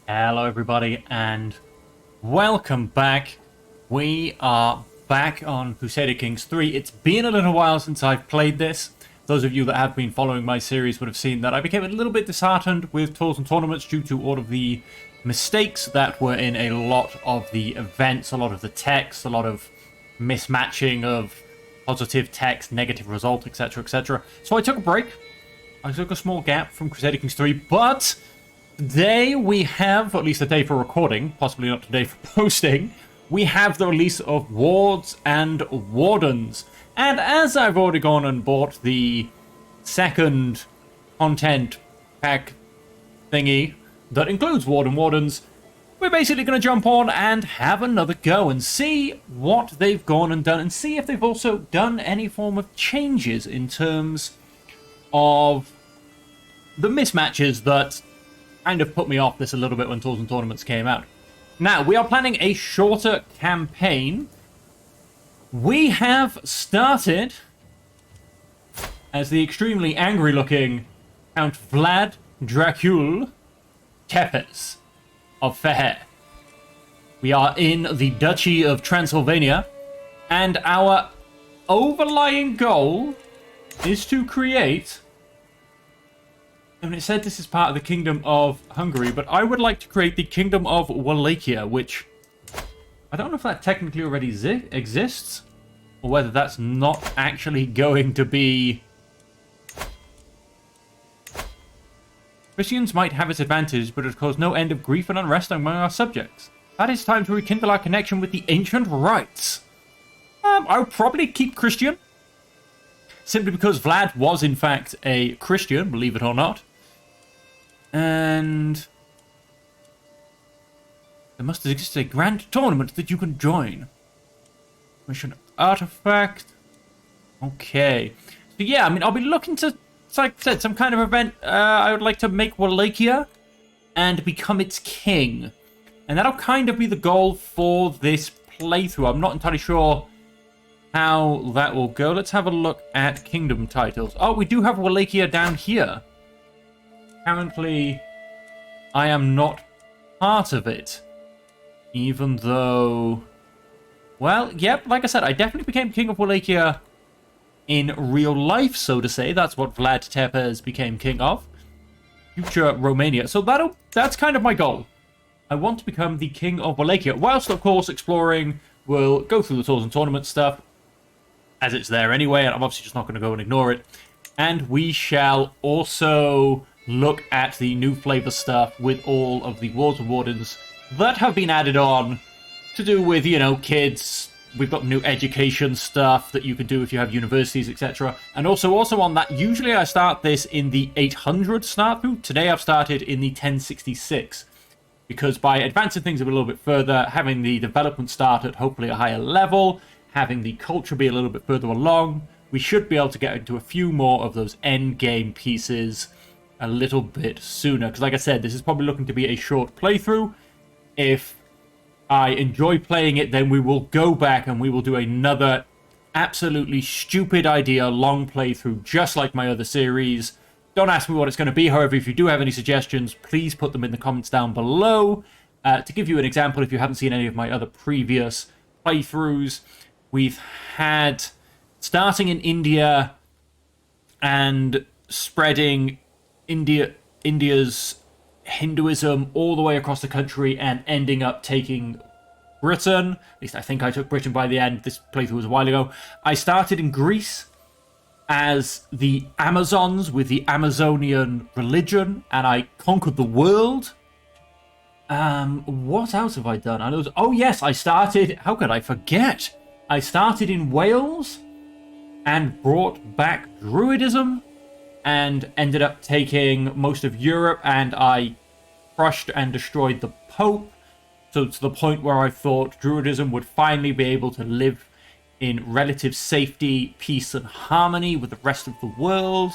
Hello everybody and welcome back. We are back on Crusader Kings 3. It's been a little while since I've played this. Those of you that have been following my series would have seen that I became a little bit disheartened with tours and tournaments due to all of the mistakes that were in a lot of the events, a lot of the text, a lot of mismatching of positive text, negative result, etc, etc. So I took a break. I took a small gap from Crusader Kings 3, but today we have, at least a day for recording, possibly not today for posting, we have the release of Wards and Wardens. And as I've already gone and bought the second content pack thingy that includes Ward and Wardens, we're basically going to jump on and have another go and see what they've gone and done, and see if they've also done any form of changes in terms of the mismatches that kind of put me off this a little bit when Tours and Tournaments came out. Now, we are planning a shorter campaign. We have started as the extremely angry-looking Count Vlad Dracul Tepes of Feher. We are in the Duchy of Transylvania, and our overlying goal is to create... I mean, it said this is part of the Kingdom of Hungary, but I would like to create the Kingdom of Wallachia, which I don't know if that technically already exists, or whether that's not actually going to be... Christians might have its advantage, but it caused no end of grief and unrest among our subjects. That is time to rekindle our connection with the ancient rites. I would probably keep Christian, simply because Vlad was in fact a Christian, believe it or not. And there must exist a grand tournament that you can join. Mission artifact. Okay. So yeah, I mean, I'll be looking to, like I said, some kind of event. I would like to make Wallachia and become its king. And that'll kind of be the goal for this playthrough. I'm not entirely sure how that will go. Let's have a look at kingdom titles. Oh, we do have Wallachia down here. Currently, I am not part of it. Even though... Well, yep, like I said, I definitely became King of Wallachia in real life, so to say. That's what Vlad Tepes became king of. Future Romania. So that's kind of my goal. I want to become the King of Wallachia, whilst, of course, exploring. We'll go through the tours and tournament stuff, as it's there anyway, and I'm obviously just not going to go and ignore it. And we shall also look at the new flavor stuff with all of the Wards and Wardens that have been added on to do with, you know, kids. We've got new education stuff that you can do if you have universities, etc. And also on that, usually I start this in the 800 start through. Today I've started in the 1066. Because by advancing things a little bit further, having the development start at hopefully a higher level, having the culture be a little bit further along, we should be able to get into a few more of those end game pieces a little bit sooner. Because like I said, this is probably looking to be a short playthrough. If I enjoy playing it, then we will go back and we will do another absolutely stupid idea long playthrough, just like my other series. Don't ask me what it's going to be. However, if you do have any suggestions, please put them in the comments down below. To give you an example, if you haven't seen any of my other previous playthroughs, we've had, starting in India and spreading India's Hinduism all the way across the country and ending up taking Britain. At least I think I took Britain by the end. This playthrough was a while ago. I started in Greece as the Amazons with the Amazonian religion, and I conquered the world. What else have I done? Oh yes, I started... How could I forget? I started in Wales and brought back Druidism and ended up taking most of Europe, and I crushed and destroyed the Pope. So to the point where I thought Druidism would finally be able to live in relative safety, peace, and harmony with the rest of the world.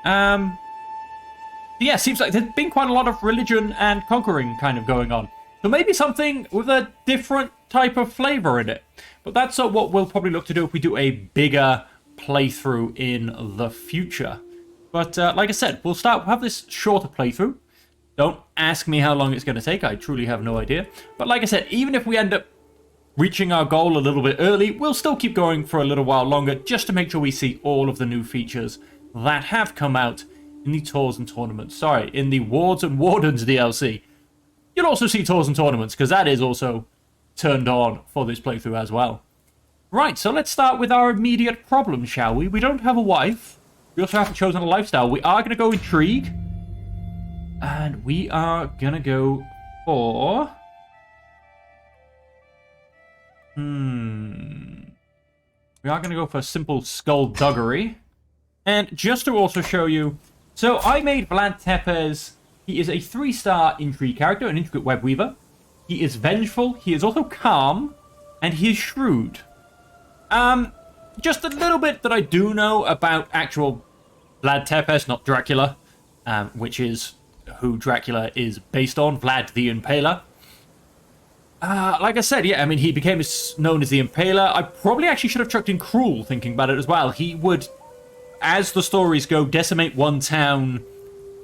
Yeah, seems like there's been quite a lot of religion and conquering kind of going on. So maybe something with a different type of flavor in it. But that's what we'll probably look to do if we do a bigger playthrough in the future. But like I said, we'll have this shorter playthrough. Don't ask me how long it's going to take. I truly have no idea. But like I said, even if we end up reaching our goal a little bit early, we'll still keep going for a little while longer just to make sure we see all of the new features that have come out in the Tours and Tournaments. Sorry, in the Wards and Wardens DLC. You'll also see Tours and Tournaments, because that is also turned on for this playthrough as well. Right, so let's start with our immediate problem, shall we? We don't have a wife. We also haven't chosen a lifestyle. We are going to go Intrigue. And we are going to go for... We are going to go for simple skullduggery. And just to also show you... So I made Vlad Tepes. He is a 3-star intrigue character, an intricate web weaver. He is vengeful. He is also calm. And he is shrewd. Just a little bit that I do know about actual Vlad Tepes, not Dracula, which is who Dracula is based on, Vlad the Impaler. Like I said, yeah, I mean, he became known as the Impaler. I probably actually should have chucked in Cruel, thinking about it as well. He would, as the stories go, decimate one town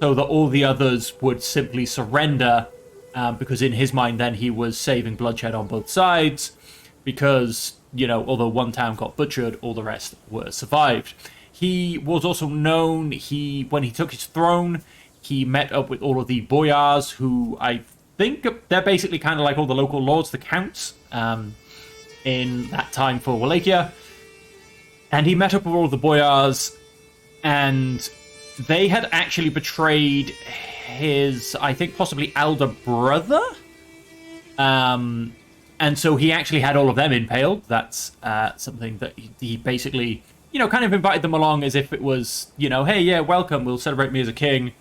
so that all the others would simply surrender, because in his mind then he was saving bloodshed on both sides, because, you know, although one town got butchered, all the rest were survived. He was also known, when he took his throne, he met up with all of the boyars, who I think they're basically kind of like all the local lords, the counts, in that time for Wallachia. And he met up with all of the boyars, and they had actually betrayed his, I think, possibly elder brother. And so he actually had all of them impaled. That's something that he basically, you know, kind of invited them along as if it was, you know, hey, yeah, welcome, we'll celebrate me as a king.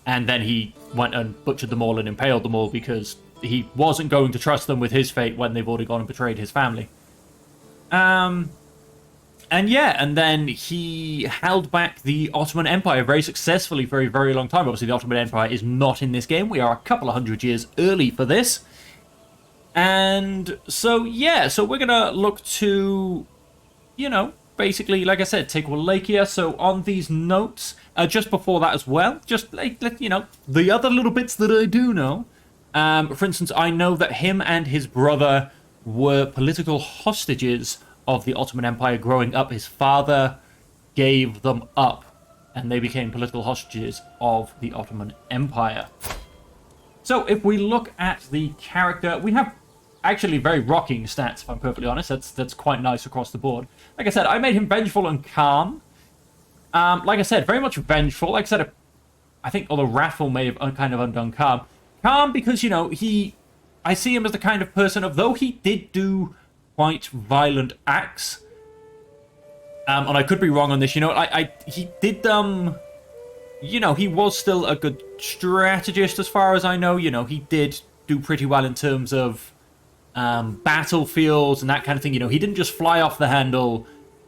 And then he went and butchered them all and impaled them all because he wasn't going to trust them with his fate when they've already gone and betrayed his family. And yeah, and then he held back the Ottoman Empire very successfully for a very long time. Obviously, the Ottoman Empire is not in this game. We are a couple of 100 years early for this. And so, yeah, so we're going to look to, you know, basically, like I said, take Wallachia. So on these notes, just before that as well, just like, you know, the other little bits that I do know. For instance, I know that him and his brother were political hostages of the Ottoman Empire growing up. His father gave them up, and they became political hostages of the Ottoman Empire. So if we look at the character, we have actually very rocking stats, if I'm perfectly honest. That's quite nice across the board. Like I said, I made him vengeful and calm. Like I said, very much vengeful. Like I said, I think, although wrathful may have kind of undone calm. Calm because, you know, I see him as the kind of person, although he did do quite violent acts, and I could be wrong on this, you know, he did, you know, he was still a good strategist as far as I know. You know, he did do pretty well in terms of battlefields and that kind of thing. You know, he didn't just fly off the handle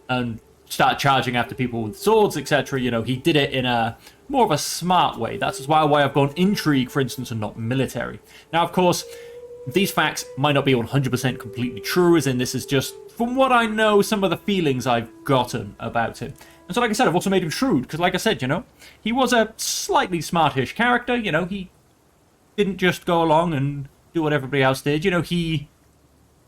and start charging after people with swords, etc. You know, he did it in a more of a smart way. That's why I've gone intrigue, for instance, and not military. Now, of course, these facts might not be 100% completely true, as in this is just, from what I know, some of the feelings I've gotten about him. And so, like I said, I've also made him shrewd, because like I said, you know, he was a slightly smartish character. You know, he didn't just go along and do what everybody else did. You know, he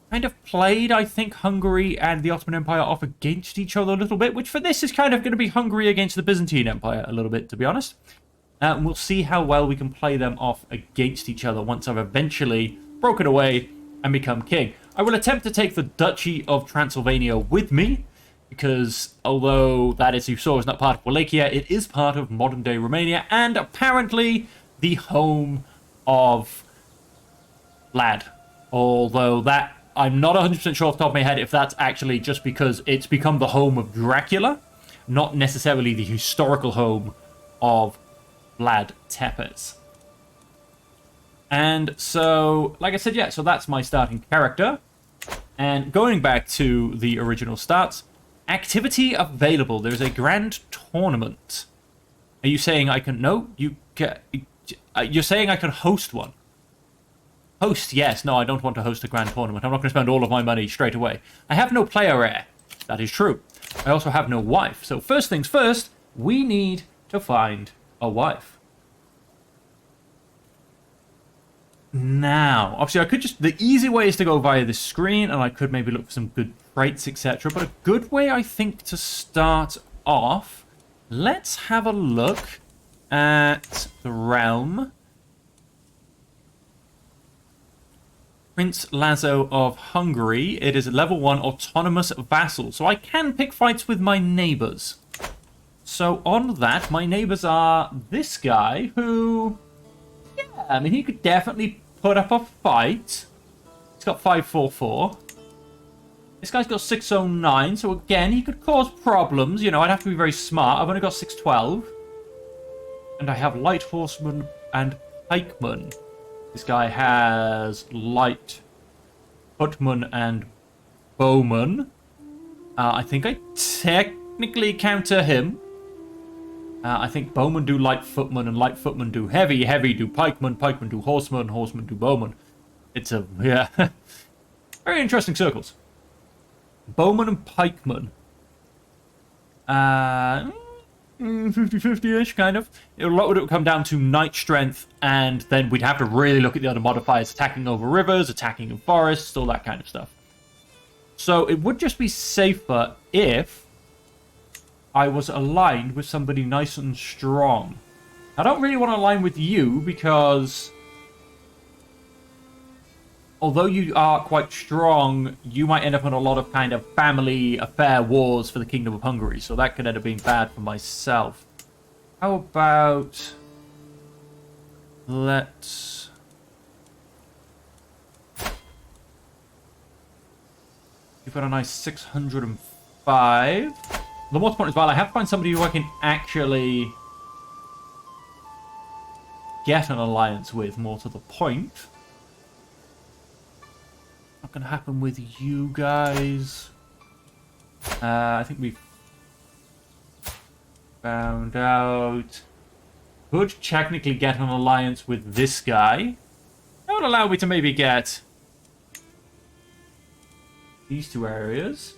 kind of played, I think, Hungary and the Ottoman Empire off against each other a little bit, which for this is kind of going to be Hungary against the Byzantine Empire a little bit, to be honest. And we'll see how well we can play them off against each other once I've eventually broken away and become king. I will attempt to take the Duchy of Transylvania with me, because although that, as you saw, is not part of Wallachia, it is part of modern-day Romania, and apparently the home of Vlad. Although that, I'm not 100% sure off the top of my head if that's actually just because it's become the home of Dracula, not necessarily the historical home of Vlad Tepes. And so, like I said, yeah, so that's my starting character. And going back to the original stats, activity available. There's a grand tournament. Are you saying I can... No, you're saying I can host one. Host, yes. No, I don't want to host a grand tournament. I'm not going to spend all of my money straight away. I have no player heir. That is true. I also have no wife. So first things first, we need to find a wife. Now, obviously, I could just... The easy way is to go via this screen, and I could maybe look for some good traits, etc. But a good way, I think, to start off... Let's have a look at the realm. Prince Lazo of Hungary. It is a level 1 autonomous vassal. So I can pick fights with my neighbors. So on that, my neighbors are this guy who... Yeah, I mean, he could definitely put up a fight. He's got 544. This guy's got 609, so again, he could cause problems. You know, I'd have to be very smart. I've only got 612. And I have light horseman and pikeman. This guy has light footman and bowman. I think I technically counter him. I think bowmen do light footmen, and light footmen do heavy. Heavy do pikemen. Pikemen do horsemen. Horsemen do bowmen. It's a, yeah, very interesting circles. Bowman and pikeman. 50-50-ish, kind of. A lot would come down to knight strength, and then we'd have to really look at the other modifiers. Attacking over rivers, attacking in forests, all that kind of stuff. So it would just be safer if I was aligned with somebody nice and strong. I don't really want to align with you because... although you are quite strong, you might end up in a lot of kind of family affair wars for the Kingdom of Hungary, so that could end up being bad for myself. How about... let's... you've got a nice 605. The most important as well, I have to find somebody who I can actually get an alliance with, more to the point. Not going to happen with you guys. I think we've found out. Could technically get an alliance with this guy. That would allow me to maybe get these two areas.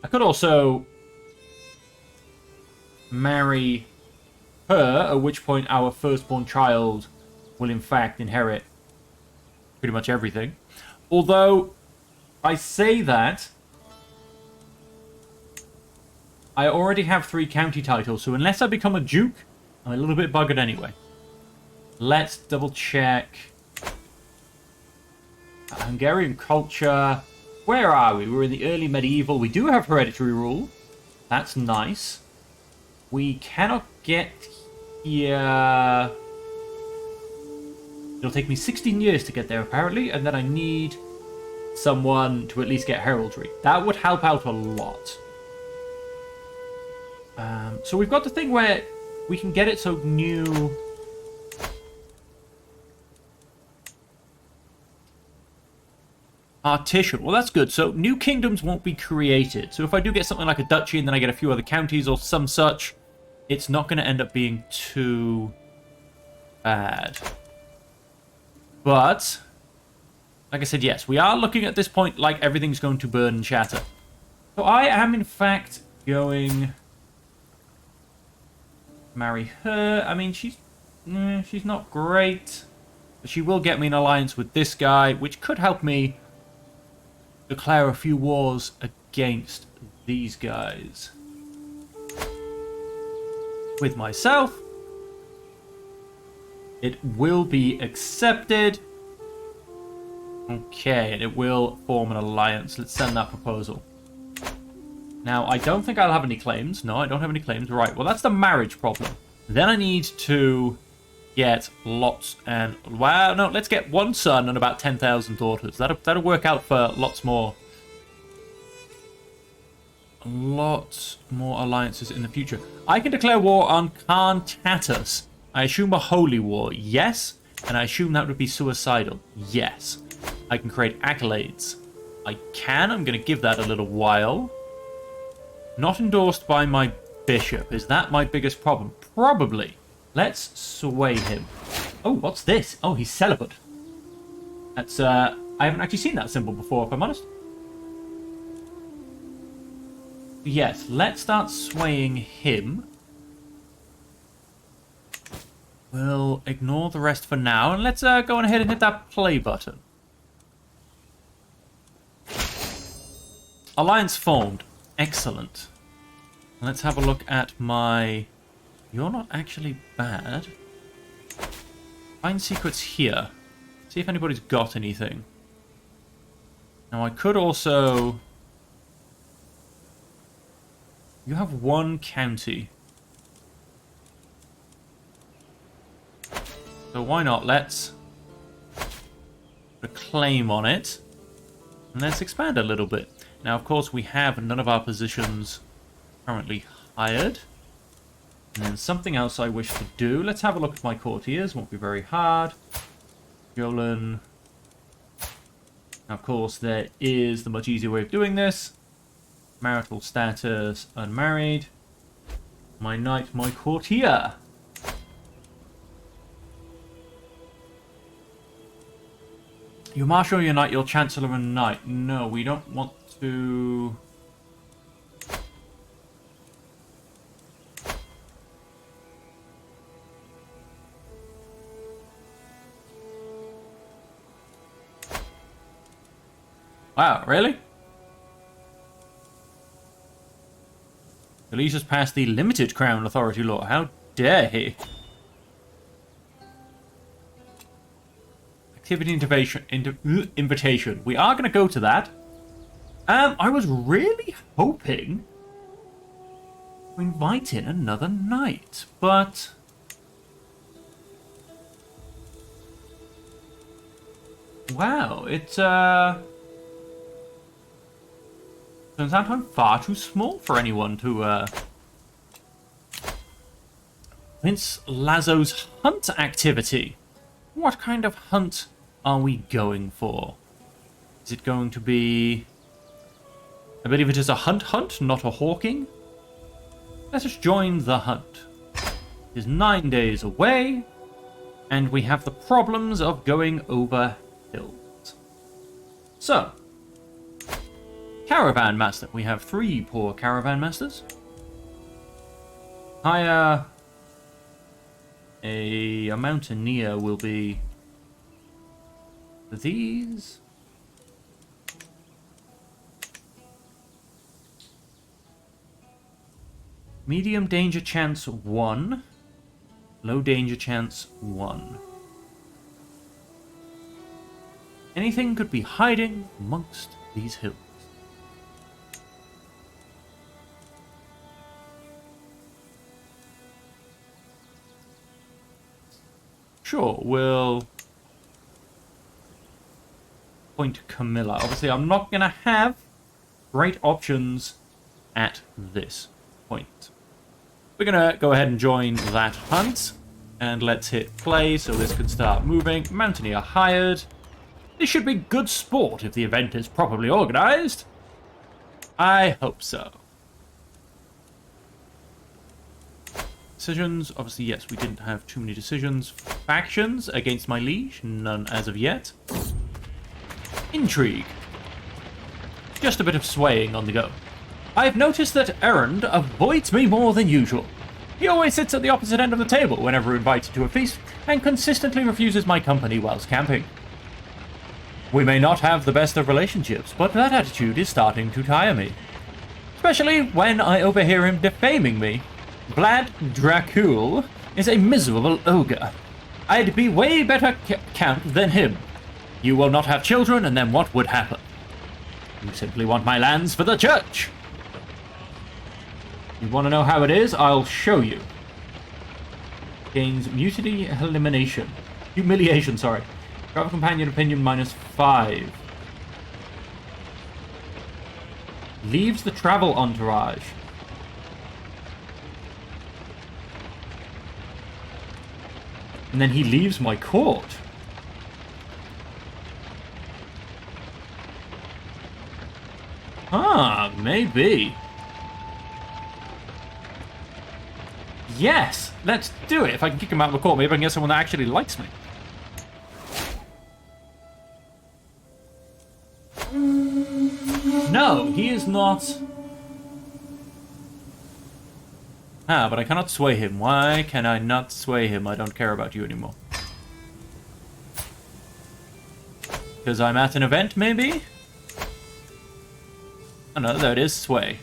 I could also marry her, at which point our firstborn child will in fact inherit pretty much everything. Although, I say that, I already have 3 county titles, so unless I become a duke, I'm a little bit buggered anyway. Let's double check. Hungarian culture. Where are we? We're in the early medieval. We do have hereditary rule. That's nice. We cannot get here... it'll take me 16 years to get there, apparently, and then I need someone to at least get heraldry. That would help out a lot. So we've got the thing where we can get it so new... Artisan. Well, that's good. So new kingdoms won't be created. So if I do get something like a duchy and then I get a few other counties or some such, it's not going to end up being too bad. But, like I said, yes, we are looking at this point like everything's going to burn and shatter. So I am, in fact, going... marry her. I mean, she's not great. But she will get me an alliance with this guy, which could help me declare a few wars against these guys. With myself, it will be accepted. Okay, and it will form an alliance. Let's send that proposal. Now, I don't think I'll have any claims. No, I don't have any claims. Right, well, that's the marriage problem. Then I need to get lots and... well, no, let's get one son and about 10,000 daughters. That'll work out for lots more alliances in the future. I can declare war on Khan Tatus. I assume a holy war, yes. And I assume that would be suicidal, yes. I can create accolades. I can. I'm going to give that a little while. Not endorsed by my bishop. Is that my biggest problem? Probably. Let's sway him. Oh, what's this? Oh, he's celibate. That's, I haven't actually seen that symbol before, if I'm honest. Yes, let's start swaying him. We'll ignore the rest for now, and let's go on ahead and hit that play button. Alliance formed. Excellent. Let's have a look at my... You're not actually bad. Find secrets here. See if anybody's got anything. Now I could also... You have one county. So why not? Let's put a claim on it. And let's expand a little bit. Now, of course, we have none of our positions currently hired. And then something else I wish to do. Let's have a look at my courtiers. Won't be very hard. Golan. Now, of course, there is the much easier way of doing this. Marital status, unmarried. My knight, my courtier. You marshal your knight, your chancellor, and knight. No, we don't want to... Wow, really? Alicia's passed the limited crown authority law. How dare he? Activity invitation. We are going to go to that. I was really hoping to invite in another knight, but... Wow, it's, turns out I'm far too small for anyone to, Prince Lazo's hunt activity. What kind of hunt are we going for? Is it going to be... I believe it is a hunt, not a hawking. Let us join the hunt. It is 9 days away, and we have the problems of going over hills. So, Caravan Master. We have 3 poor Caravan Masters. Hire a Mountaineer will be these. Medium danger chance 1. Low danger chance 1. Anything could be hiding amongst these hills. Sure, we'll point Camilla. Obviously, I'm not going to have great options at this point. We're going to go ahead and join that hunt. And let's hit play so this can start moving. Mountaineer hired. This should be good sport if the event is properly organized. I hope so. Decisions. Obviously, yes, we didn't have too many decisions. Factions against my liege. None as of yet. Intrigue. Just a bit of swaying on the go. I've noticed that Errand avoids me more than usual. He always sits at the opposite end of the table whenever invited to a feast, and consistently refuses my company whilst camping. We may not have the best of relationships, but that attitude is starting to tire me. Especially when I overhear him defaming me. Vlad Dracul is a miserable ogre. I'd be way better count than him. You will not have children, and then what would happen? You simply want my lands for the church. You want to know how it is? I'll show you. Gains mutiny elimination. Humiliation, sorry. Travel companion opinion -5. Leaves the travel entourage. And then he leaves my court. Ah, maybe. Yes, let's do it. If I can kick him out of the court, maybe I can get someone that actually likes me. No, he is not. Ah, but I cannot sway him. Why can I not sway him? I don't care about you anymore. Because I'm at an event, maybe? Oh no, there it is. Sway.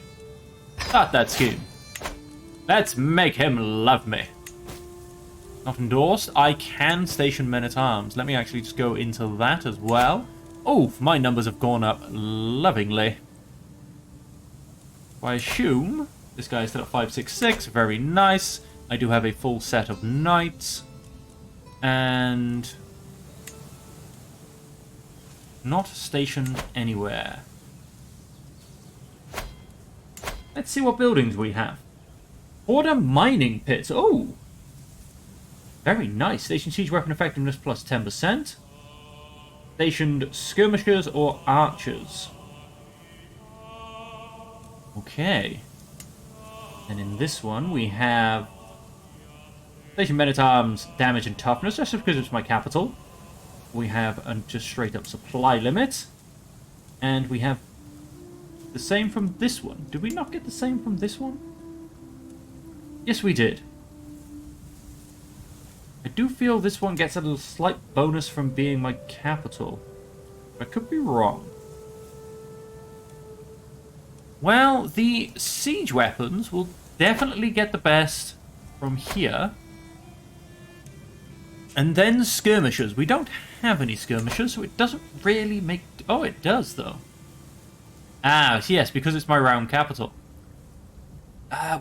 Start that scheme. Let's make him love me. Not endorsed. I can station men-at-arms. Let me actually just go into that as well. Oh, my numbers have gone up lovingly. I assume this guy is still at 566. Very nice. I do have a full set of knights. And not stationed anywhere. Let's see what buildings we have. Order mining pits. Oh! Very nice. Station siege weapon effectiveness plus 10%. Stationed skirmishers or archers. Okay. And in this one we have station men-at-arms damage and toughness, just because it's my capital. We have a just straight up supply limit. And we have the same from this one. Did we not get the same from this one? Yes, we did. I do feel this one gets a little slight bonus from being my capital. I could be wrong. Well, the siege weapons will definitely get the best from here. And then skirmishers. We don't have any skirmishers, so it doesn't really make... Oh, it does, though. Ah, yes, because it's my round capital.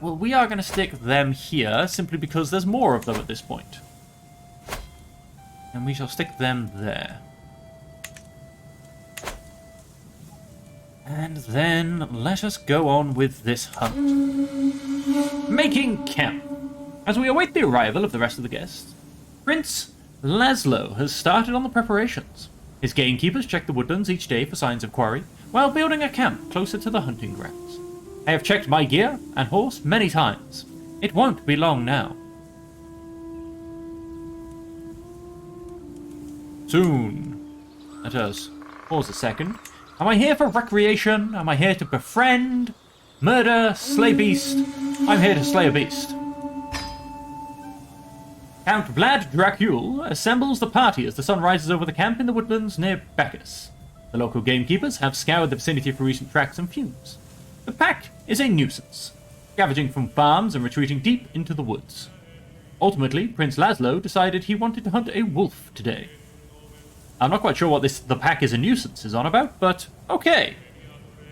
Well, we are going to stick them here, simply because there's more of them at this point. And we shall stick them there. And then let us go on with this hunt. Making camp. As we await the arrival of the rest of the guests, Prince Laszlo has started on the preparations. His gamekeepers check the woodlands each day for signs of quarry, while building a camp closer to the hunting grounds. I have checked my gear and horse many times. It won't be long now. Soon. Let us pause a second. Am I here for recreation? Am I here to befriend? Murder? Slay beast? I'm here to slay a beast. Count Vlad Dracul assembles the party as the sun rises over the camp in the woodlands near Bacchus. The local gamekeepers have scoured the vicinity for recent tracks and fumes. The pack is a nuisance, scavenging from farms and retreating deep into the woods. Ultimately, Prince Laszlo decided he wanted to hunt a wolf today. I'm not quite sure what the pack is a nuisance is on about, but okay.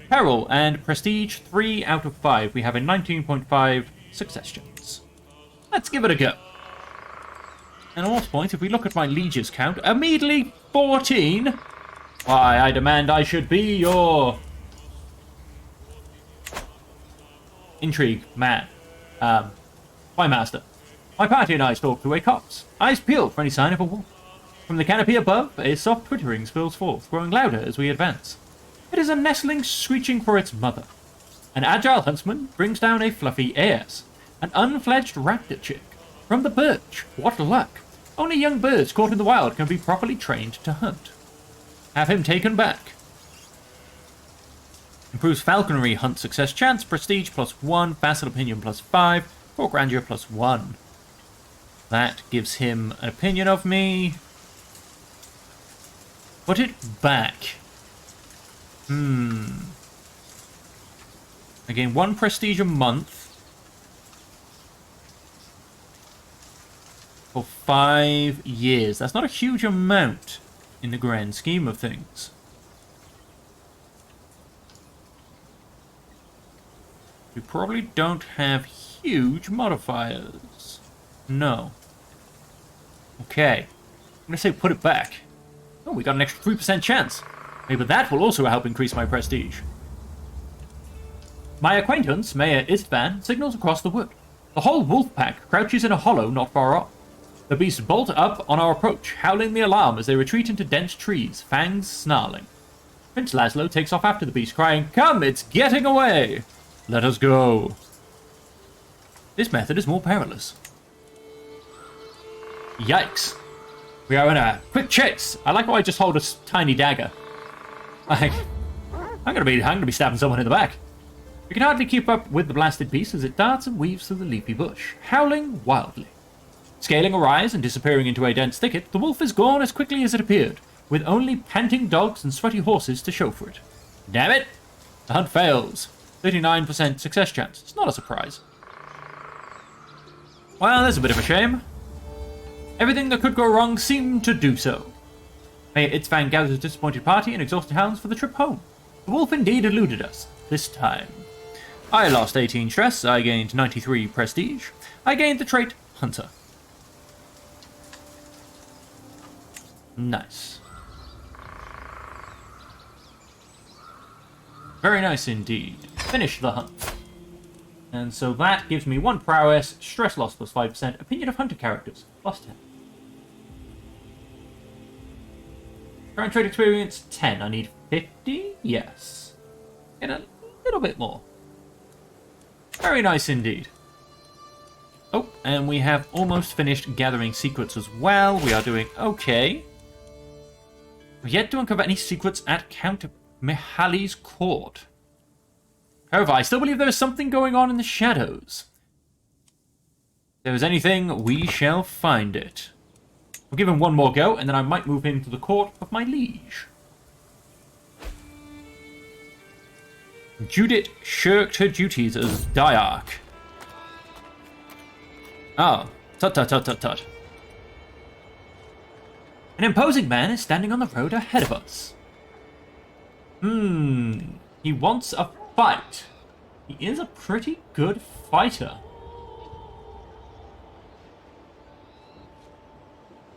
Peril and Prestige 3 out of 5. We have a 19.5 success chance. Let's give it a go. And at what point, if we look at my lieges count, immediately 14. Why, I demand I should be your intrigue man. My master. My party and I stalk through a copse, eyes peeled for any sign of a wolf. From the canopy above, a soft twittering spills forth, growing louder as we advance. It is a nestling screeching for its mother. An agile huntsman brings down a fluffy ass, an unfledged raptor chick. From the birch, what luck! Only young birds caught in the wild can be properly trained to hunt. Have him taken back. Improves falconry hunt success chance, prestige +1, facile opinion +5, for grandeur +1. That gives him an opinion of me. Put it back. I gain 1 prestige a month. For 5 years. That's not a huge amount in the grand scheme of things. We probably don't have huge modifiers. No. Okay. I'm going to say put it back. Oh, we got an extra 3% chance. Maybe that will also help increase my prestige. My acquaintance, Mayor Istvan, signals across the wood. The whole wolf pack crouches in a hollow not far off. The beasts bolt up on our approach, howling the alarm as they retreat into dense trees, fangs snarling. Prince Laszlo takes off after the beast, crying, "Come, it's getting away! Let us go." This method is more perilous. Yikes. We are in a quick chase. I like how I just hold a tiny dagger. I'm gonna be stabbing someone in the back. You can hardly keep up with the blasted beast as it darts and weaves through the leafy bush, howling wildly. Scaling a rise and disappearing into a dense thicket, the wolf is gone as quickly as it appeared, with only panting dogs and sweaty horses to show for it. Damn it! The hunt fails. 39% success chance. It's not a surprise. Well, that's a bit of a shame. Everything that could go wrong seemed to do so. Its fang gathers a disappointed party and exhausted hounds for the trip home. The wolf indeed eluded us, this time. I lost 18 stress, I gained 93 prestige. I gained the trait Hunter. Nice. Very nice indeed. Finish the hunt. And so that gives me 1 prowess, stress loss plus 5%, opinion of hunter characters plus 10. Current trade experience 10. I need 50? Yes. Get a little bit more. Very nice indeed. Oh, and we have almost finished gathering secrets as well. We are doing okay. We've yet to uncover any secrets at Count Mihali's court. However, I still believe there is something going on in the shadows. If there is anything, we shall find it. We'll give him one more go, and then I might move him to the court of my liege. Judith shirked her duties as Diarch. Ah, tut tut tut tut tut. An imposing man is standing on the road ahead of us. He wants a fight. He is a pretty good fighter.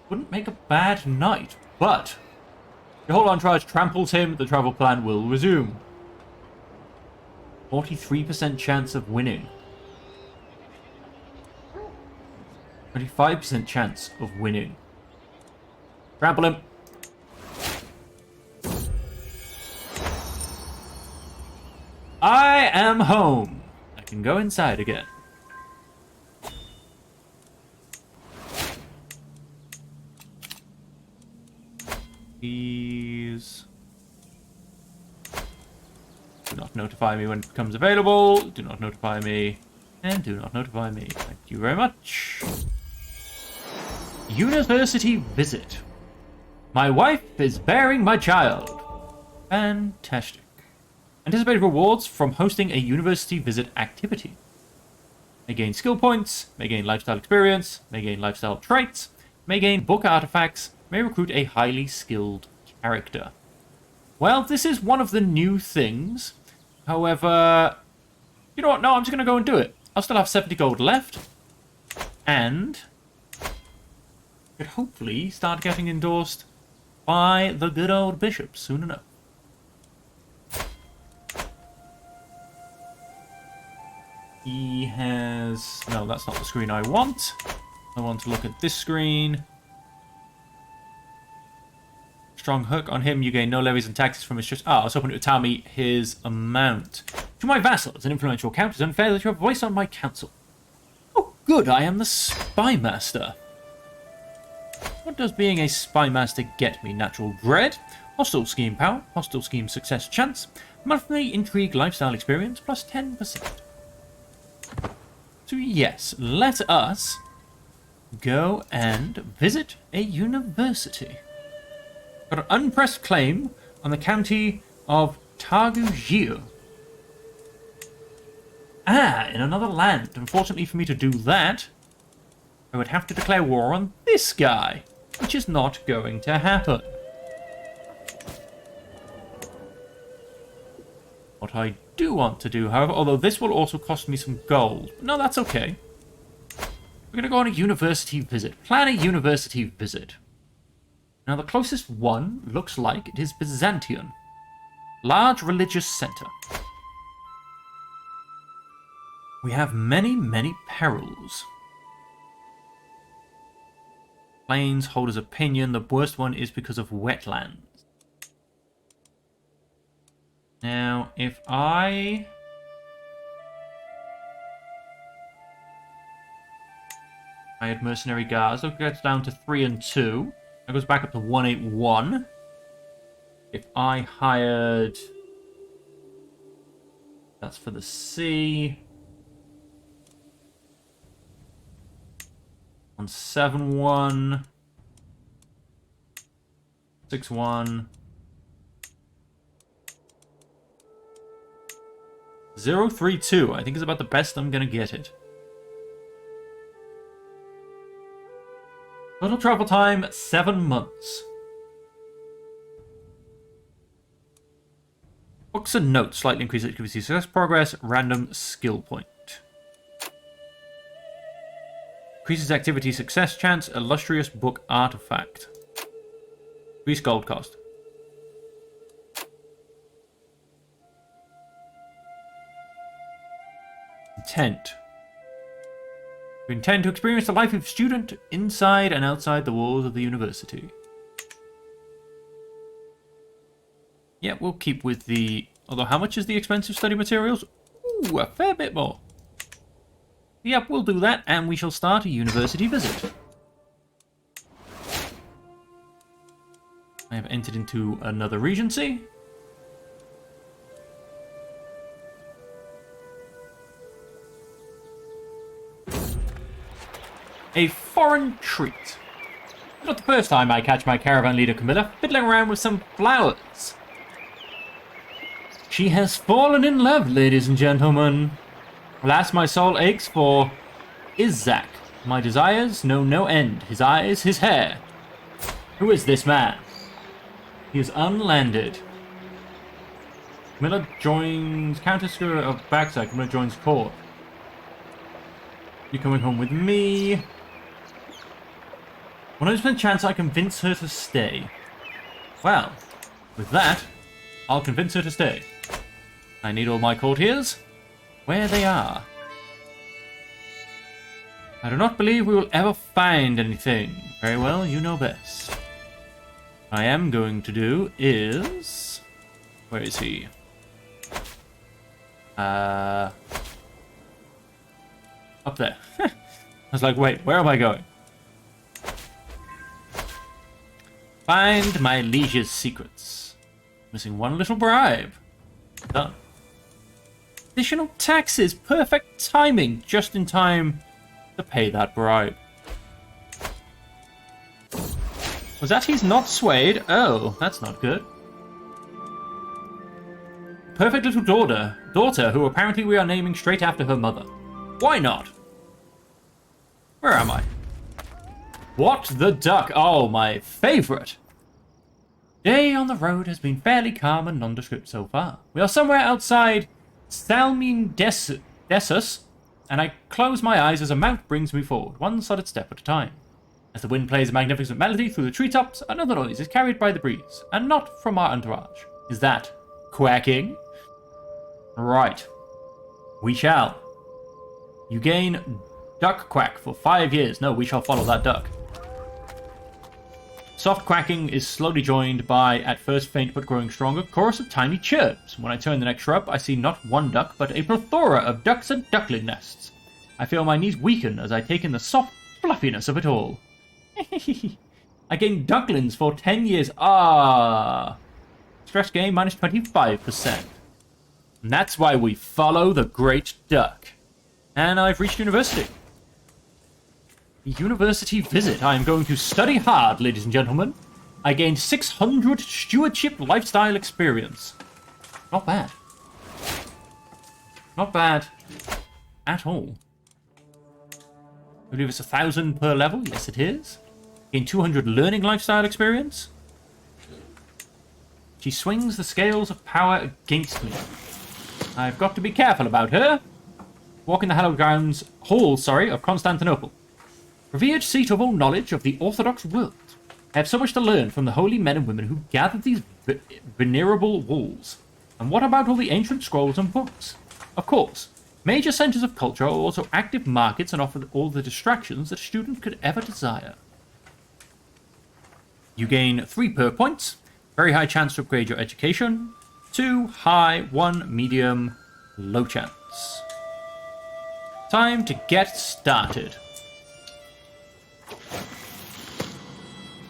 Wouldn't make a bad knight, but the whole entourage tramples him, the travel plan will resume. 43% chance of winning. 25% chance of winning. Trample him. I am home. I can go inside again. Please. Do not notify me when it becomes available. Do not notify me. And do not notify me. Thank you very much. University visit. My wife is bearing my child. Fantastic. Anticipated rewards from hosting a university visit activity. May gain skill points, may gain lifestyle experience, may gain lifestyle traits, may gain book artifacts, may recruit a highly skilled character. Well, this is one of the new things. However, you know what? No, I'm just going to go and do it. I'll still have 70 gold left. And could hopefully start getting endorsed by the good old bishop soon enough. He has... No, that's not the screen I want. I want to look at this screen. Strong hook on him. You gain no levies and taxes from his just... I was hoping it would tell me his amount. To my vassals, an influential count, it is unfair that you have a voice on my council. Oh, good. I am the spy master. What does being a spy master get me? Natural dread, hostile scheme power, hostile scheme success chance, monthly intrigue lifestyle experience plus 10%. So yes, let us go and visit a university. Got an unpressed claim on the county of Targugir. In another land. Unfortunately for me to do that, I would have to declare war on this guy, which is not going to happen. What I do want to do, however, although this will also cost me some gold. No, that's okay. We're going to go on a university visit. Plan a university visit. Now, the closest one looks like it is Byzantium. Large religious center. We have many, many perils. Plains hold his opinion. The worst one is because of wetlands. Now, if I had mercenary guards, that gets down to 3 and 2. That goes back up to 181. If I hired That's for the C. On 7-1. 6-1. 0-3-2. I think is about the best I'm gonna get it. Total travel time, 7 months. Books and notes slightly increase activity success progress, random skill point. Increases activity success chance, illustrious book artifact. Increase gold cost. Intent. You intend to experience the life of a student inside and outside the walls of the university. Yeah, we'll keep with the... Although, how much is the expensive study materials? Ooh, a fair bit more. Yep, we'll do that, and we shall start a university visit. I have entered into another regency. A foreign treat. It's not the first time I catch my caravan leader Camilla fiddling around with some flowers. She has fallen in love, ladies and gentlemen. Alas, my soul aches for Isaac. My desires know no end. His eyes, his hair. Who is this man? He is unlanded. Camilla joins Countess of Backside. Camilla joins court. You coming home with me? 100% chance I convince her to stay. Well, with that, I'll convince her to stay. I need all my courtiers where they are. I do not believe we will ever find anything. Very well, you know best. What I am going to do is... Where is he? Up there. I was like, wait, where am I going? Find my liege's secrets. Missing one little bribe. Done. Additional taxes. Perfect timing. Just in time to pay that bribe. Was that he's not swayed? Oh, that's not good. Perfect little daughter who apparently we are naming straight after her mother. Why not? Where am I? What the duck? Oh, my favorite. Day on the road has been fairly calm and nondescript so far. We are somewhere outside Salmindesus, and I close my eyes as a mount brings me forward, one solid step at a time. As the wind plays a magnificent melody through the treetops, another noise is carried by the breeze, and not from our entourage. Is that quacking? Right. We shall. You gain duck quack for 5 years. No, we shall follow that duck. Soft quacking is slowly joined by, at first faint but growing stronger, chorus of tiny chirps. When I turn the next shrub, I see not one duck, but a plethora of ducks and duckling nests. I feel my knees weaken as I take in the soft fluffiness of it all. I gain ducklings for 10 years. Ah. Stress gain minus 25%. And that's why we follow the great duck. And I've reached university. University visit. I am going to study hard, ladies and gentlemen. I gained 600 stewardship lifestyle experience. Not bad. Not bad at all. I believe it's 1,000 per level. Yes, it is. Gain 200 learning lifestyle experience. She swings the scales of power against me. I've got to be careful about her. Walk in the hallowed halls of Constantinople. Revered seat of all knowledge of the Orthodox world. I have so much to learn from the holy men and women who gathered these venerable walls. And what about all the ancient scrolls and books? Of course, major centers of culture are also active markets and offer all the distractions that a student could ever desire. You gain 3 perk points. Very high chance to upgrade your education. 2 high, 1 medium, low chance. Time to get started.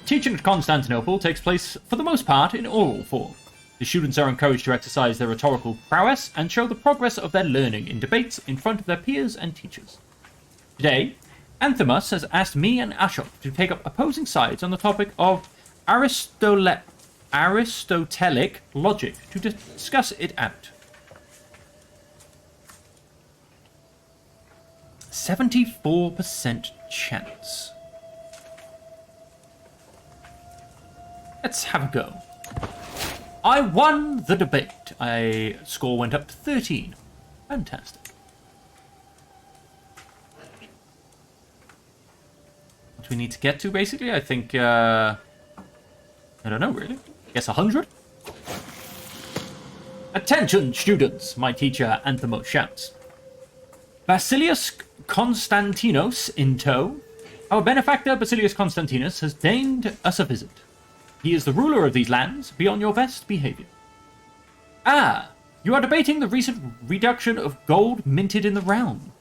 Teaching at Constantinople takes place, for the most part, in oral form. The students are encouraged to exercise their rhetorical prowess and show the progress of their learning in debates in front of their peers and teachers. Today, Anthemus has asked me and Ashok to take up opposing sides on the topic of Aristotelic logic to discuss it out. 74% chance. Let's have a go. I won the debate. Score went up to 13. Fantastic. What do we need to get to, basically? I think, I don't know, really. I guess 100? Attention, students, my teacher Anthemos shouts. Basilius Constantinos in tow. Our benefactor Basilius Constantinus has deigned us a visit. He is the ruler of these lands. Be on your best behavior. Ah, you are debating the recent reduction of gold minted in the realm.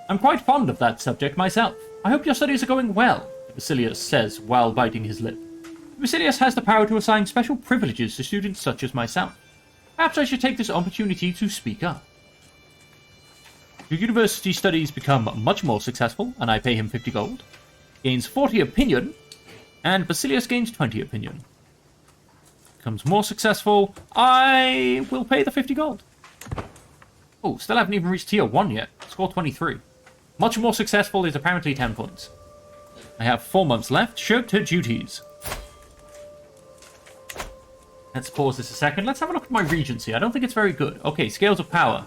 I'm quite fond of that subject myself. I hope your studies are going well, Basilius says while biting his lip. Basilius has the power to assign special privileges to students such as myself. Perhaps I should take this opportunity to speak up. Your university studies become much more successful, and I pay him 50 gold. Gains 40 opinion, and Basilius gains 20 opinion. Becomes more successful, I will pay the 50 gold. Oh, still haven't even reached tier 1 yet. Score 23. Much more successful is apparently 10 points. I have 4 months left. Shirked her duties. Let's pause this a second. Let's have a look at my regency. I don't think it's very good. Okay, scales of power.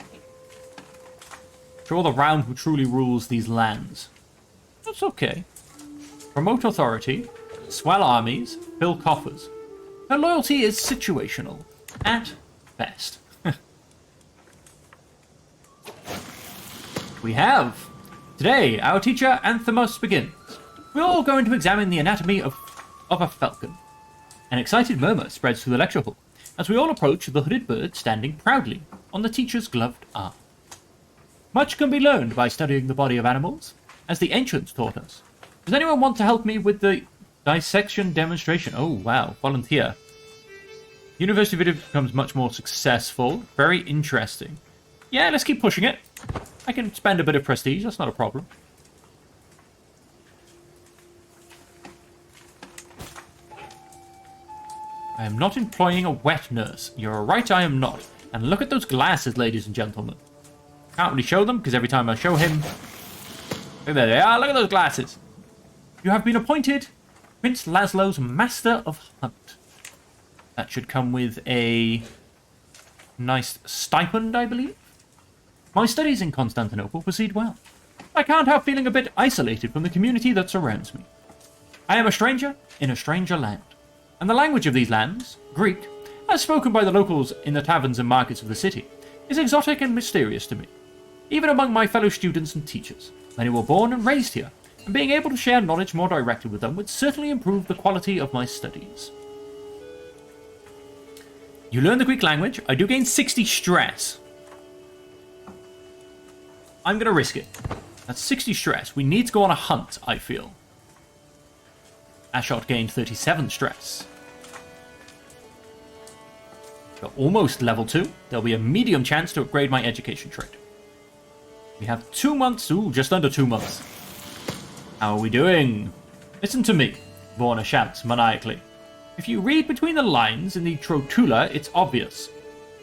Draw the round who truly rules these lands. That's okay. Promote authority. Swell armies. Fill coffers. Her loyalty is situational. At best. We have... Today, our teacher Anthemos begins. We're all going to examine the anatomy of a falcon. An excited murmur spreads through the lecture hall as we all approach the hooded bird standing proudly on the teacher's gloved arm. Much can be learned by studying the body of animals, as the ancients taught us. Does anyone want to help me with the dissection demonstration? Oh, wow. Volunteer. University video becomes much more successful. Very interesting. Yeah, let's keep pushing it. I can spend a bit of prestige. That's not a problem. I am not employing a wet nurse. You're right, I am not. And look at those glasses, ladies and gentlemen. Can't really show them, because every time I show him... Look, there they are. Look at those glasses. You have been appointed Prince Laszlo's Master of Hunt. That should come with a nice stipend, I believe. My studies in Constantinople proceed well. I can't help feeling a bit isolated from the community that surrounds me. I am a stranger in a stranger land, and the language of these lands, Greek, as spoken by the locals in the taverns and markets of the city, is exotic and mysterious to me. Even among my fellow students and teachers, many were born and raised here, and being able to share knowledge more directly with them would certainly improve the quality of my studies. You learn the Greek language. I do gain 60 stress. I'm going to risk it. That's 60 stress. We need to go on a hunt, I feel. Ashot gained 37 stress. We're almost level 2. There'll be a medium chance to upgrade my education trait. We have 2 months. Ooh, just under 2 months. How are we doing? Listen to me, Vorna shouts maniacally. If you read between the lines in the Trotula, it's obvious.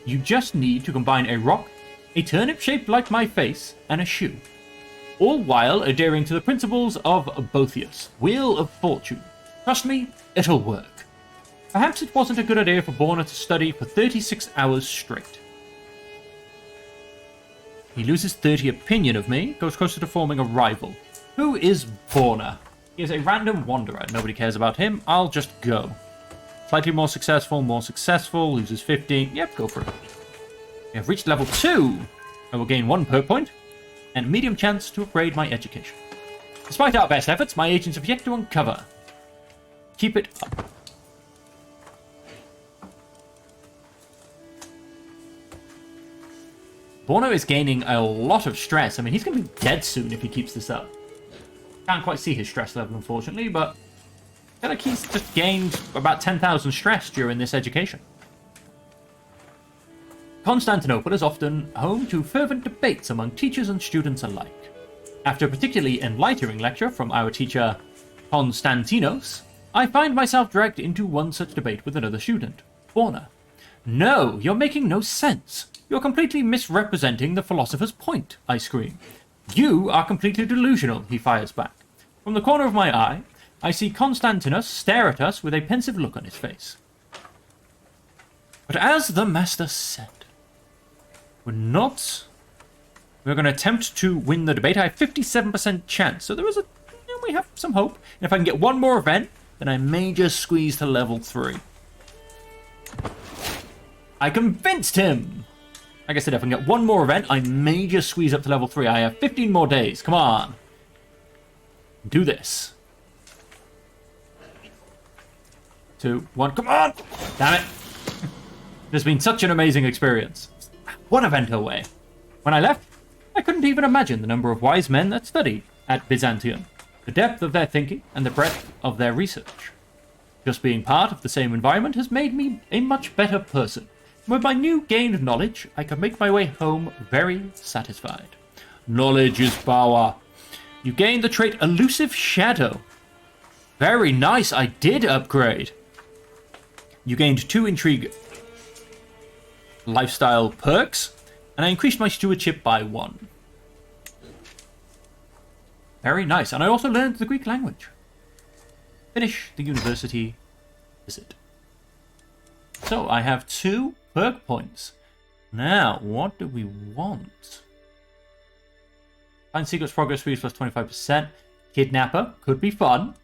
You just need to combine a rock, a turnip shaped like my face, and a shoe. All while adhering to the principles of Boethius, Wheel of Fortune. Trust me, it'll work. Perhaps it wasn't a good idea for Borna to study for 36 hours straight. He loses 30 opinion of me, goes closer to forming a rival. Who is Borna? He is a random wanderer. Nobody cares about him. I'll just go. Slightly more successful, loses 15. Yep, go for it. We have reached level 2. I will gain 1 perk point, and medium chance to upgrade my education. Despite our best efforts, my agents have yet to uncover. Keep it up. Borno is gaining a lot of stress. I mean, he's going to be dead soon if he keeps this up. Can't quite see his stress level, unfortunately, but I feel like he's just gained about 10,000 stress during this education. Constantinople is often home to fervent debates among teachers and students alike. After a particularly enlightening lecture from our teacher, Konstantinos, I find myself dragged into one such debate with another student, Fauna. No, you're making no sense. You're completely misrepresenting the philosopher's point, I scream. You are completely delusional, he fires back. From the corner of my eye, I see Constantinos stare at us with a pensive look on his face. But as the master said, we're going to attempt to win the debate. I have 57% chance, so we have some hope. And if I can get one more event, then I may just squeeze to level 3. I convinced him! Like I said, if I can get one more event, I may just squeeze up to level 3. I have 15 more days. Come on. Do this. 2, 1, come on! Damn it. It has been such an amazing experience. One event away. When I left, I couldn't even imagine the number of wise men that studied at Byzantium, the depth of their thinking, and the breadth of their research. Just being part of the same environment has made me a much better person. With my new gained knowledge, I can make my way home very satisfied. Knowledge is power. You gained the trait Elusive Shadow. Very nice, I did upgrade. You gained 2 intrigue lifestyle perks, and I increased my stewardship by 1. Very nice, and I also learned the Greek language. Finish the university visit. So I have 2 perk points. Now, what do we want? Find secrets, progress speed plus 25%. Kidnapper could be fun.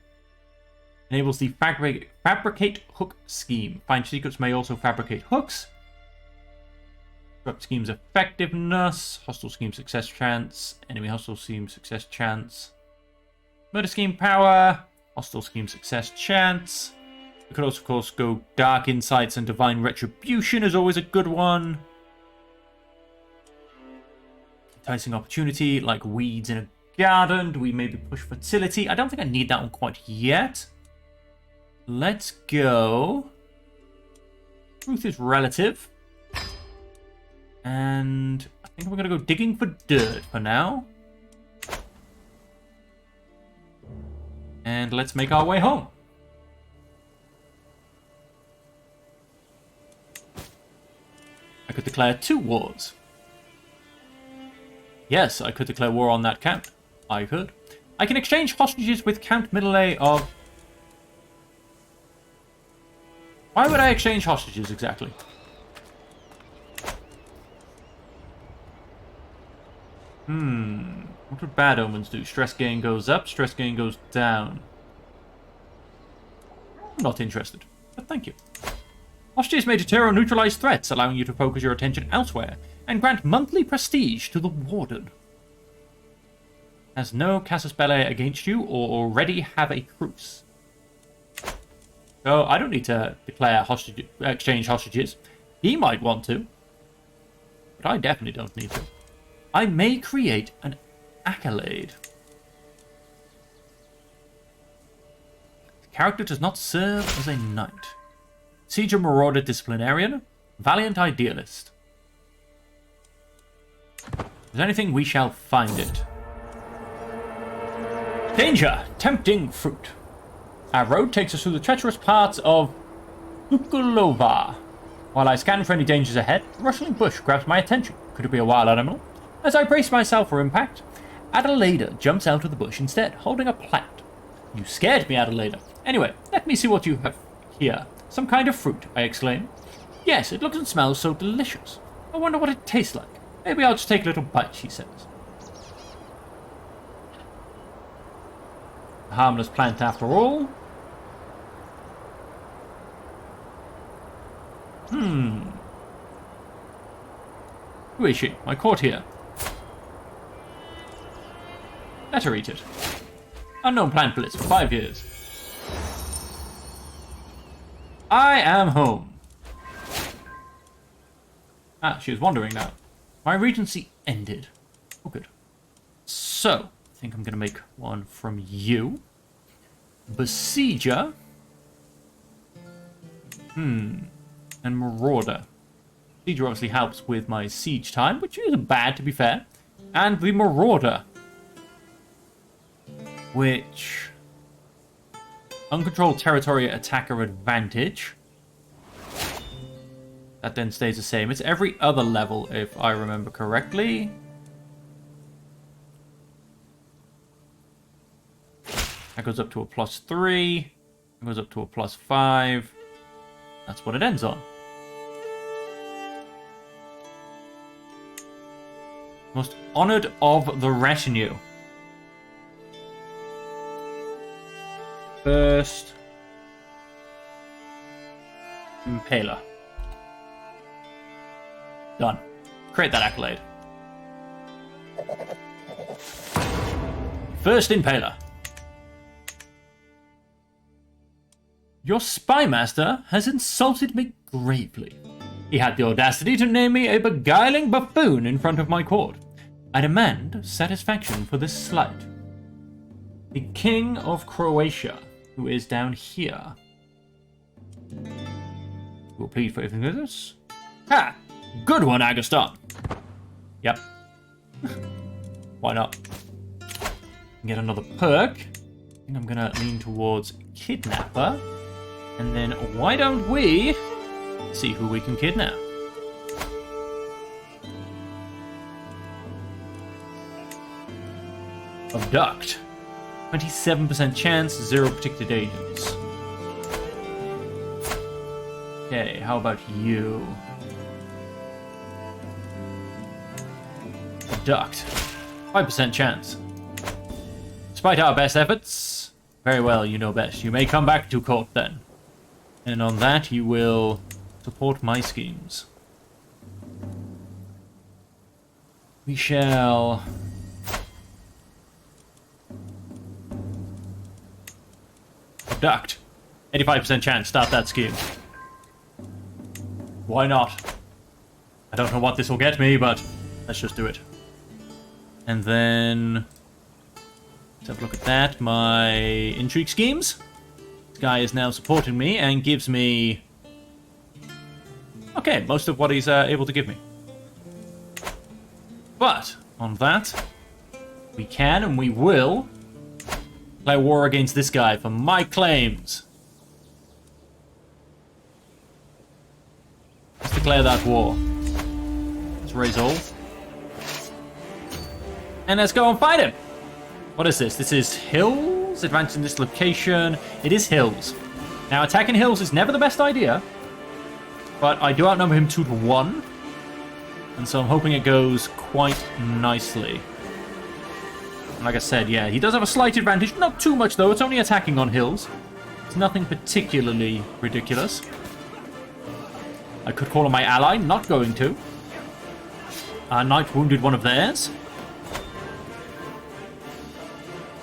Enables the fabricate hook scheme. Find secrets may also fabricate hooks. Disrupt scheme's effectiveness. Hostile scheme success chance. Enemy hostile scheme success chance. Murder scheme power. Hostile scheme success chance. We could also, of course, go Dark Insights, and Divine Retribution is always a good one. Enticing opportunity, like weeds in a garden. Do we maybe push fertility? I don't think I need that one quite yet. Let's go. Truth is relative. And I think we're going to go digging for dirt for now. And let's make our way home. I could declare 2 wars. Yes, I could declare war on that count. I could. I can exchange hostages with Count Middle of... Why would I exchange hostages exactly? What would bad omens do? Stress gain goes up, stress gain goes down. I'm not interested, but thank you. Hostages may deter or neutralize threats, allowing you to focus your attention elsewhere, and grant monthly prestige to the Warden. Has no casus belli against you, or already have a truce. So I don't need to declare exchange hostages. He might want to, but I definitely don't need to. I may create an accolade. The character does not serve as a knight. Sieger Marauder Disciplinarian, Valiant Idealist. If there's anything, we shall find it. Danger! Tempting fruit. Our road takes us through the treacherous parts of Ukulova. While I scan for any dangers ahead, a rustling bush grabs my attention. Could it be a wild animal? As I brace myself for impact, Adelaida jumps out of the bush instead, holding a plant. You scared me, Adelaida. Anyway, let me see what you have here. Some kind of fruit, I exclaim. Yes, it looks and smells so delicious. I wonder what it tastes like. Maybe I'll just take a little bite, she says. A harmless plant after all. Who is she? My courtier. Let her eat it. Unknown plant bliss for 5 years. I am home. Ah, she is wandering now. My regency ended. Oh, good. So, I think I'm going to make one from you. Besieger. And Marauder. Siege obviously helps with my siege time, which isn't bad, to be fair. And the Marauder, which... Uncontrolled territory attacker advantage. That then stays the same. It's every other level, if I remember correctly. That goes up to a +3. That goes up to a +5. That's what it ends on. Most honored of the retinue. First Impaler. Done. Create that accolade. First Impaler. Your spymaster has insulted me gravely. He had the audacity to name me a beguiling buffoon in front of my court. I demand satisfaction for this slight. The King of Croatia, who is down here, will plead for ignorance. Ha! Good one, Agustin. Yep. Why not? Get another perk. I think I'm gonna lean towards Kidnapper. And then why don't we see who we can kidnap? Abduct. 27% chance, 0 predicted agents. Okay, how about you? Abduct. 5% chance. Despite our best efforts, very well, you know best. You may come back to court then. And on that, you will support my schemes. We shall... Abduct. 85% chance, start that scheme. Why not? I don't know what this will get me, but let's just do it. And then... let's have a look at that. My intrigue schemes. This guy is now supporting me and gives me... okay, most of what he's able to give me. But, on that, we can and we will declare war against this guy for my claims. Let's declare that war. Let's raise all. And let's go and fight him. What is this? This is hills? Advancing this location. It is hills. Now, attacking hills is never the best idea. But I do outnumber him 2-1. And so I'm hoping it goes quite nicely. And like I said, yeah, he does have a slight advantage. Not too much, though. It's only attacking on hills. It's nothing particularly ridiculous. I could call on my ally. Not going to. Our knight wounded one of theirs.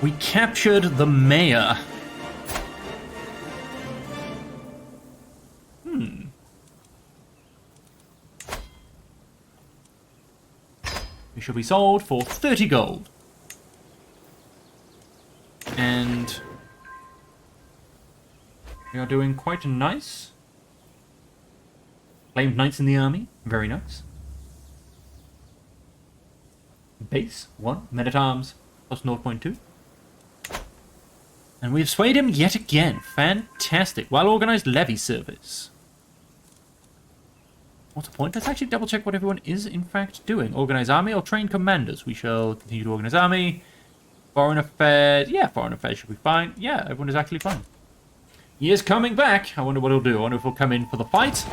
We captured the mayor. We shall be sold for 30 gold. And we are doing quite nice. Claimed knights in the army. Very nice. Base 1. Men-at-arms plus 0.2. And we've swayed him yet again. Fantastic. Well-organized levy service. What's the point? Let's actually double check what everyone is in fact doing. Organize army or train commanders. We shall continue to organize army. Foreign affairs. Yeah, foreign affairs should be fine. Yeah, everyone is actually fine. He is coming back. I wonder what he'll do. I wonder if he'll come in for the fight.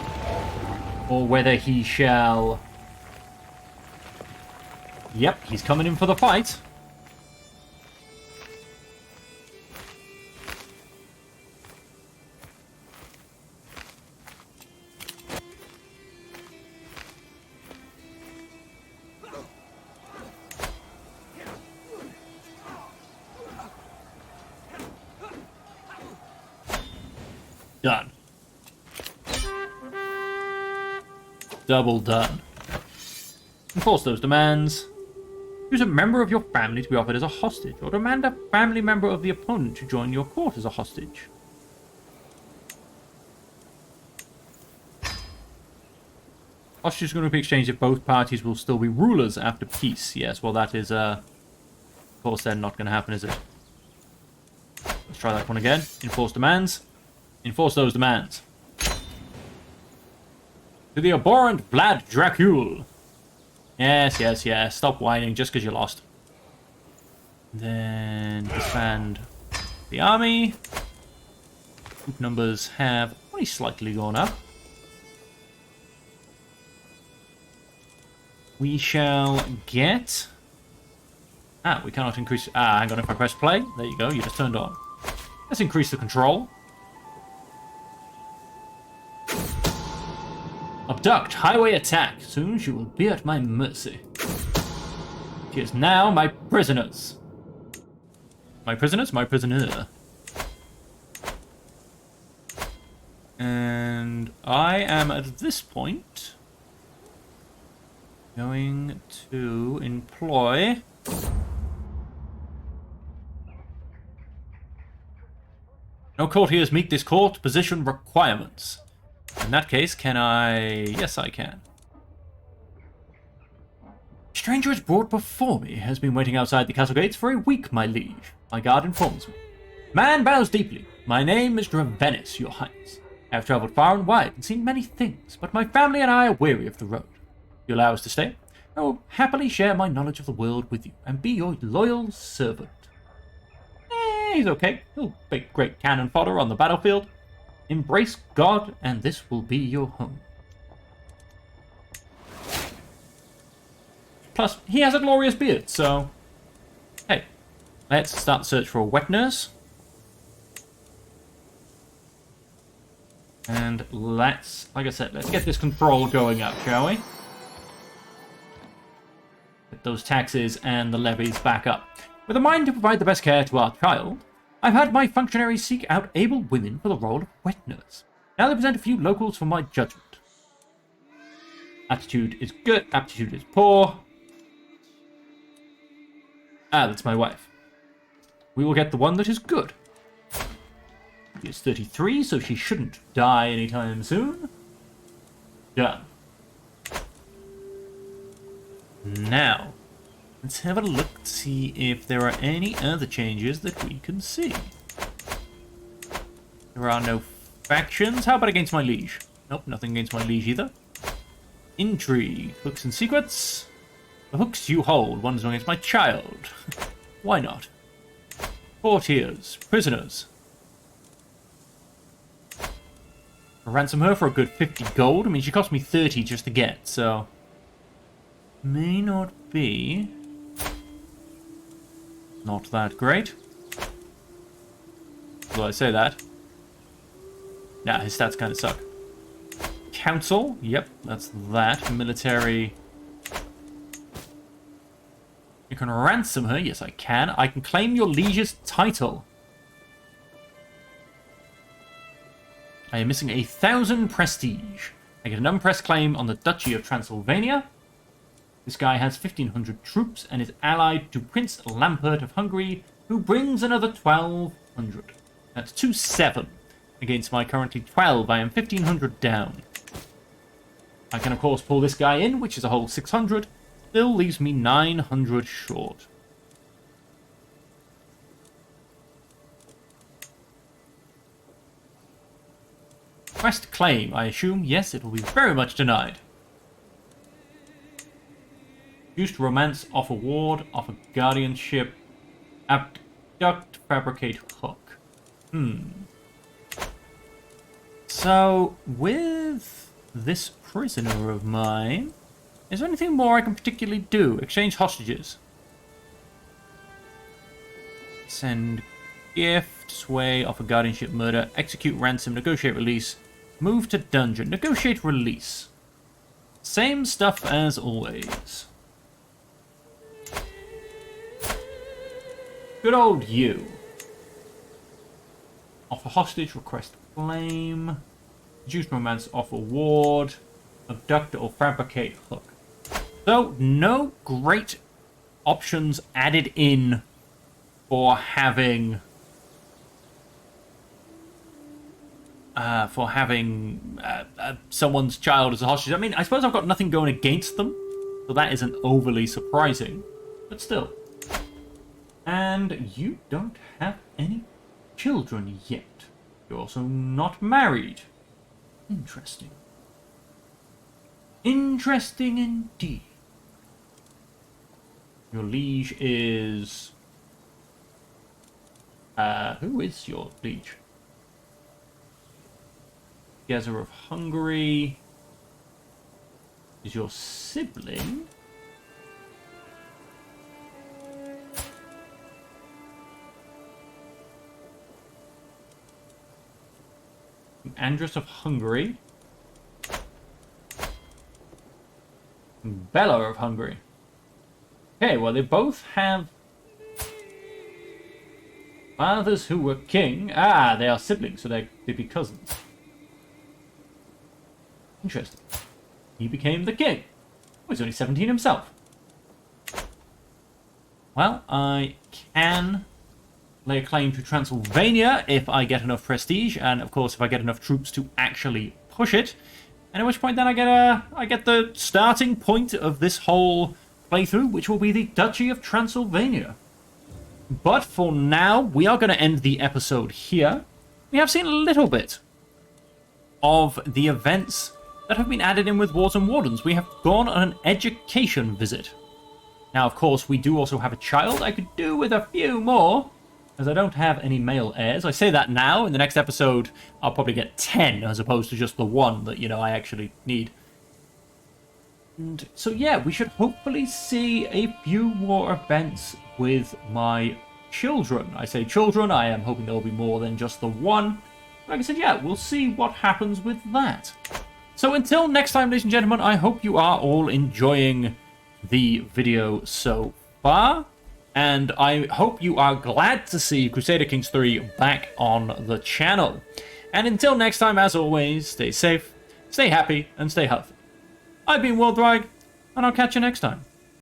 Or whether he shall... Yep, he's coming in for the fight. Done. Double done. Enforce those demands. Choose a member of your family to be offered as a hostage, or demand a family member of the opponent to join your court as a hostage. Hostages are going to be exchanged if both parties will still be rulers after peace. Yes, well that is, of course then not going to happen, is it? Let's try that one again. Enforce demands. Enforce those demands. To the abhorrent Vlad Dracul. Yes, yes, yes. Stop whining just because you lost. Then disband the army. Troop numbers have only slightly gone up. We shall get... we cannot increase... hang on, if I press play. There you go, you just turned on. Let's increase the control. Abduct, highway attack. Soon she will be at my mercy. She is now my prisoners. My prisoners? My prisoner. And I am at this point going to employ no courtiers meet this court position requirements. In that case, can I... Yes, I can. Stranger is brought before me, has been waiting outside the castle gates for a week, my liege. My guard informs me. Man bows deeply. My name is Dravenis, your highness. I have travelled far and wide and seen many things, but my family and I are weary of the road. If you allow us to stay, I will happily share my knowledge of the world with you and be your loyal servant. He's okay. He'll make great cannon fodder on the battlefield. Embrace God, and this will be your home. Plus, he has a glorious beard, so... Hey, let's start the search for a wet nurse. And let's, like I said, let's get this control going up, shall we? Get those taxes and the levies back up. With a mind to provide the best care to our child, I've had my functionaries seek out able women for the role of wet nurse. Now they present a few locals for my judgment. Attitude is good, aptitude is poor. That's my wife. We will get the one that is good. She is 33, so she shouldn't die anytime soon. Done. Now, let's have a look to see if there are any other changes that we can see. There are no factions. How about against my liege? Nope, nothing against my liege either. Intrigue. Hooks and secrets. The hooks you hold. One is against my child. Why not? Courtiers. Prisoners. Ransom her for a good 50 gold. I mean, she cost me 30 just to get, so... May not be... Not that great. Will I say that? Nah, his stats kind of suck. Council, yep, that's that. Military. You can ransom her, yes I can. I can claim your liege's title. I am missing 1,000 prestige. I get an unpressed claim on the Duchy of Transylvania. This guy has 1,500 troops and is allied to Prince Lampert of Hungary, who brings another 1,200. That's 2-7 against my currently 12. I am 1,500 down. I can, of course, pull this guy in, which is a whole 600. Still leaves me 900 short. Quest claim, I assume. Yes, it will be very much denied. Reduced romance, offer ward, offer guardianship, abduct, fabricate hook. So, with this prisoner of mine, is there anything more I can particularly do? Exchange hostages. Send gift, sway, offer guardianship, murder, execute ransom, negotiate release, move to dungeon, negotiate release. Same stuff as always. Good old you. Offer hostage, request claim. Reduce romance, offer ward. Abduct or fabricate hook. So, no great options added in for having for having someone's child as a hostage. I mean, I suppose I've got nothing going against them, so that isn't overly surprising, but still. And you don't have any children yet. You're also not married. Interesting. Interesting indeed. Your liege is... who is your liege? Gezer of Hungary is your sibling. Andrus of Hungary. Bella of Hungary. Okay, well, they both have fathers who were king. Ah, they are siblings, so they'd be cousins. Interesting. He became the king. Oh, he's only 17 himself. Well, I can lay claim to Transylvania if I get enough prestige, and of course if I get enough troops to actually push it. And at which point then I get the starting point of this whole playthrough, which will be the Duchy of Transylvania. But for now, we are going to end the episode here. We have seen a little bit of the events that have been added in with Wars and Wardens. We have gone on an education visit. Now, of course, we do also have a child. I could do with a few more, as I don't have any male heirs. I say that now. In the next episode, I'll probably get 10, as opposed to just the one that, I actually need. And so, yeah, we should hopefully see a few more events with my children. I say children, I am hoping there will be more than just the one. Like I said, yeah, we'll see what happens with that. So until next time, ladies and gentlemen, I hope you are all enjoying the video so far. And I hope you are glad to see Crusader Kings 3 back on the channel. And until next time, as always, stay safe, stay happy, and stay healthy. I've been Vlad, and I'll catch you next time.